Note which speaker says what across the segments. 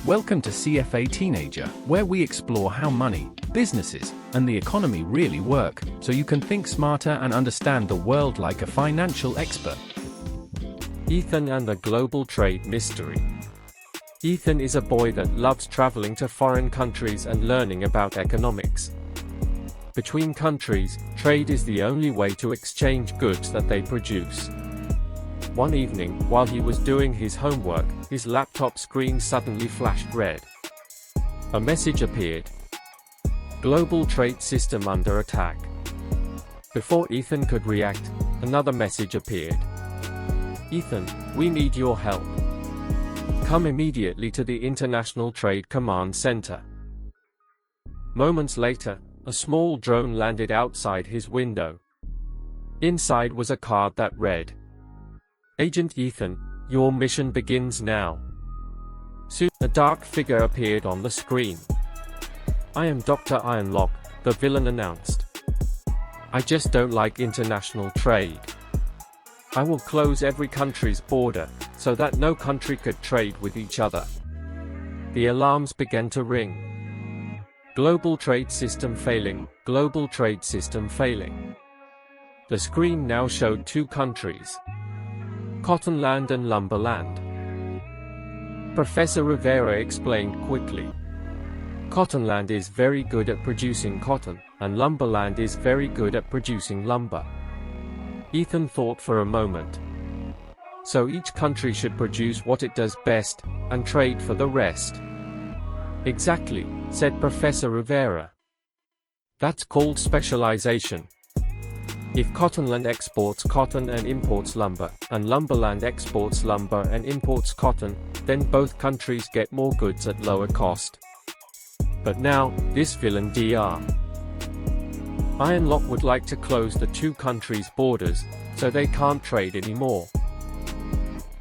Speaker 1: Welcome to CFA Teenager, where we explore how money, businesses, and the economy really work, so you can think smarter and understand the world like a financial expert.
Speaker 2: Ethan and the Global Trade Mystery. Ethan is a boy that loves traveling to foreign countries and learning about economics. Between countries, trade is the only way to exchange goods that they produce. One evening, while he was doing his homework, his laptop screen suddenly flashed red. A message appeared. Global trade system under attack. Before Ethan could react, another message appeared. Ethan, we need your help. Come immediately to the International Trade Command Center. Moments later, a small drone landed outside his window. Inside was a card that read, Agent Ethan, your mission begins now. Soon, a dark figure appeared on the screen. I am Dr. Ironlock, the villain announced. I just don't like international trade. I will close every country's border, so that no country could trade with each other. The alarms began to ring. Global trade system failing, global trade system failing. The screen now showed two countries, Cottonland and Lumberland. Professor Rivera explained quickly. Cottonland is very good at producing cotton, and Lumberland is very good at producing lumber. Ethan thought for a moment. So each country should produce what it does best, and trade for the rest. Exactly, said Professor Rivera. That's called specialization. If Cottonland exports cotton and imports lumber, and Lumberland exports lumber and imports cotton, then both countries get more goods at lower cost. But now, this villain Dr. Ironlock would like to close the two countries' borders, so they can't trade anymore.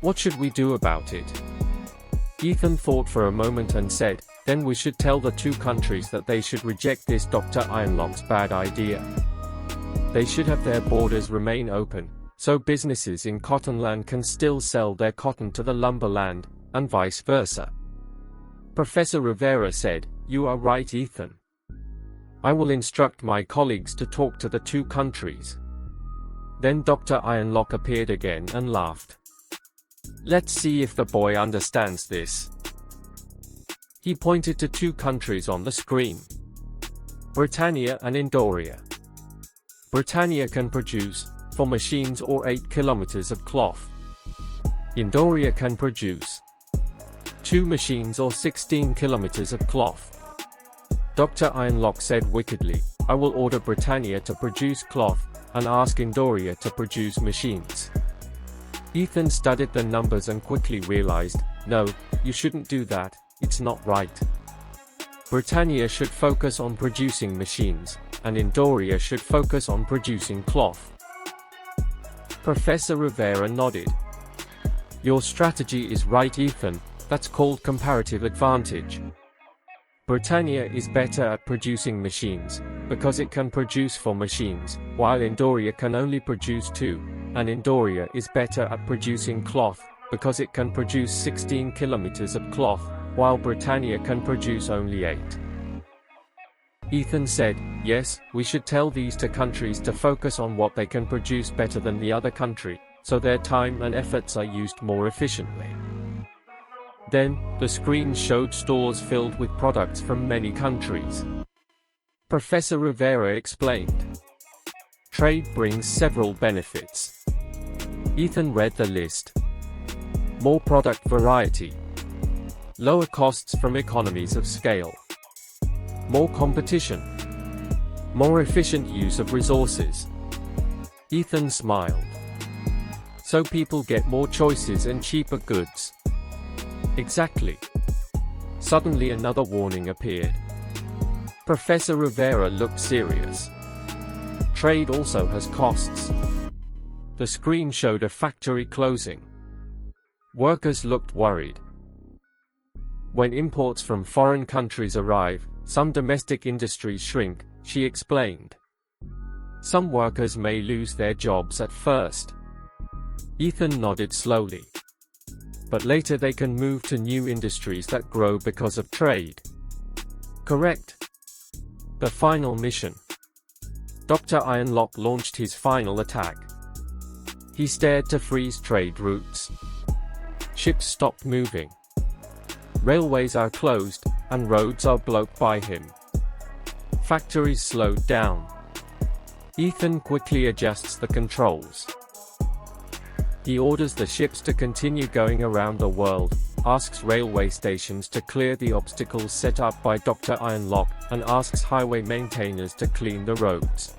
Speaker 2: What should we do about it? Ethan thought for a moment and said, then we should tell the two countries that they should reject this Dr. Ironlock's bad idea. They should have their borders remain open, so businesses in Cottonland can still sell their cotton to the Lumberland, and vice versa. Professor Rivera said, you are right, Ethan. I will instruct my colleagues to talk to the two countries. Then Dr. Ironlock appeared again and laughed. Let's see if the boy understands this. He pointed to two countries on the screen. Britannia and Indoria. Britannia can produce, for machines, or 8 kilometers of cloth. Indoria can produce 2 machines or 16 kilometers of cloth. Dr. Ironlock said wickedly, I will order Britannia to produce cloth, and ask Indoria to produce machines. Ethan studied the numbers and quickly realized, no, you shouldn't do that, it's not right. Britannia should focus on producing machines, and Indoria should focus on producing cloth. Professor Rivera nodded. Your strategy is right, Ethan, that's called comparative advantage. Britannia is better at producing machines, because it can produce for machines, while Indoria can only produce 2, and Indoria is better at producing cloth, because it can produce 16 kilometers of cloth, while Britannia can produce only 8. Ethan said, yes, we should tell these two countries to focus on what they can produce better than the other country, so their time and efforts are used more efficiently. Then, the screen showed stores filled with products from many countries. Professor Rivera explained. Trade brings several benefits. Ethan read the list. More product variety. Lower costs from economies of scale. More competition. More efficient use of resources. Ethan smiled. So people get more choices and cheaper goods. Exactly. Suddenly another warning appeared. Professor Rivera looked serious. Trade also has costs. The screen showed a factory closing. Workers looked worried. When imports from foreign countries arrive, some domestic industries shrink, she explained. Some workers may lose their jobs at first. Ethan nodded slowly. but later they can move to new industries that grow because of trade. Correct. The final mission. Dr. Ironlock launched his final attack. He stared to freeze trade routes. Ships stopped moving. Railways are closed, and roads are blocked by him. Factories slowed down. Ethan quickly adjusts the controls. He orders the ships to continue going around the world, asks railway stations to clear the obstacles set up by Dr. Ironlock, and asks highway maintainers to clean the roads.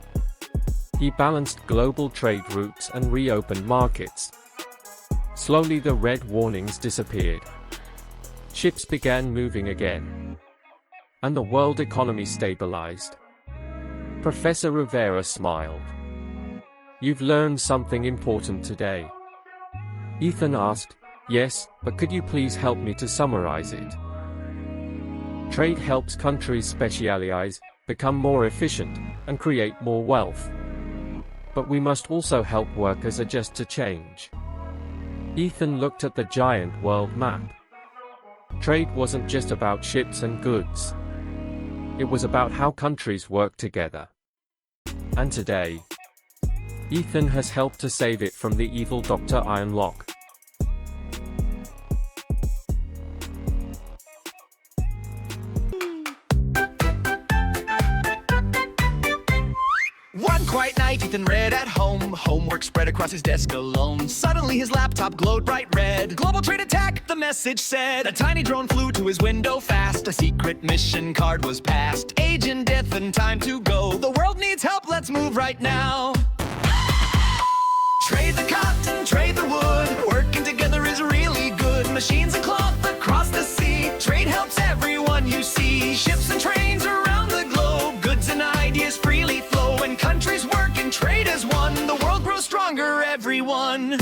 Speaker 2: He balanced global trade routes and reopened markets. Slowly the red warnings disappeared. Ships began moving again. And the world economy stabilized. Professor Rivera smiled. You've learned something important today. Ethan asked, yes, but could you please help me to summarize it? Trade helps countries specialize, become more efficient, and create more wealth. But we must also help workers adjust to change. Ethan looked at the giant world map. Trade wasn't just about ships and goods. It was about how countries work together. And today, Ethan has helped to save it from the evil Dr. Ironlock.
Speaker 3: One quiet night, Ethan read at home. Homework spread across his desk alone. Suddenly his laptop glowed bright red. Global trade attack, the message said. A tiny drone flew to his window fast. A secret mission card was passed. Age and death and time to go. The world needs help, let's move right now. Trade the cotton, trade the wood. Working together is really good. Machines and cloth across the sea. Trade helps everyone you see. Ships and trains around the globe. Goods and ideas freely flow. When countries work and trade as one, the world grows stronger, everyone.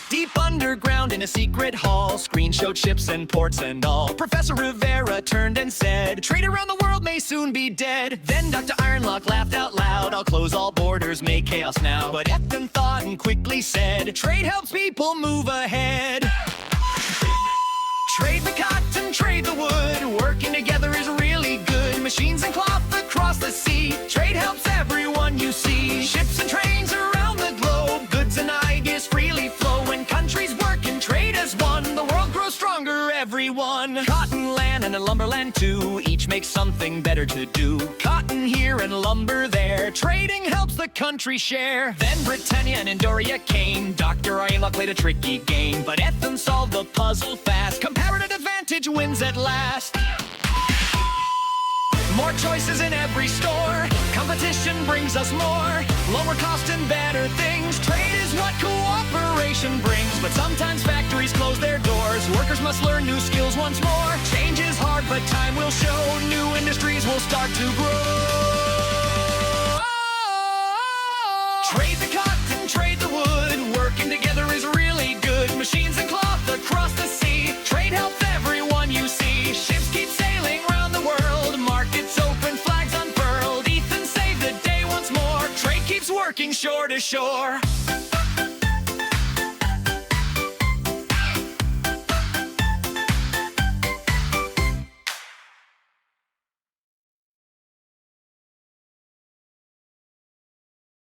Speaker 3: Deep underground in a secret hall, screen showed ships and ports and all. Professor Rivera turned and said, trade around the world may soon be dead. Then Dr. Ironlock laughed out loud, I'll close all borders, make chaos now. But Ethan thought and quickly said, trade helps people move ahead. Trade the cotton, trade the wood. Working together is really good. Machines and cloth across the sea. Trade helps everyone you see. Ships and trains around the globe. Goods and ideas freely flow. When countries work and trade as one, the world grows stronger, everyone. Cotton land and a lumberland too. Each makes something better to do. Cotton here and lumber there. Trading helps the country share. Then Britannia and Andoria came. Dr. Ironlock played a tricky game, but Ethan solved the puzzle fast. Comparative advantage wins at last. More choices in every store. Competition brings us more. Lower cost and better things. Trade is what cooperation brings. But sometimes factories close their doors. Workers must learn new skills once more. Change is hard, but time will show. New industries will start to grow. Trade the cotton, trade the wood. Working together is really good. Machines and cloth across the sea. Trade helps everyone you see. Ships keep sailing around the world. Markets open, flags unfurled. Ethan saved the day once more. Trade keeps working shore to shore.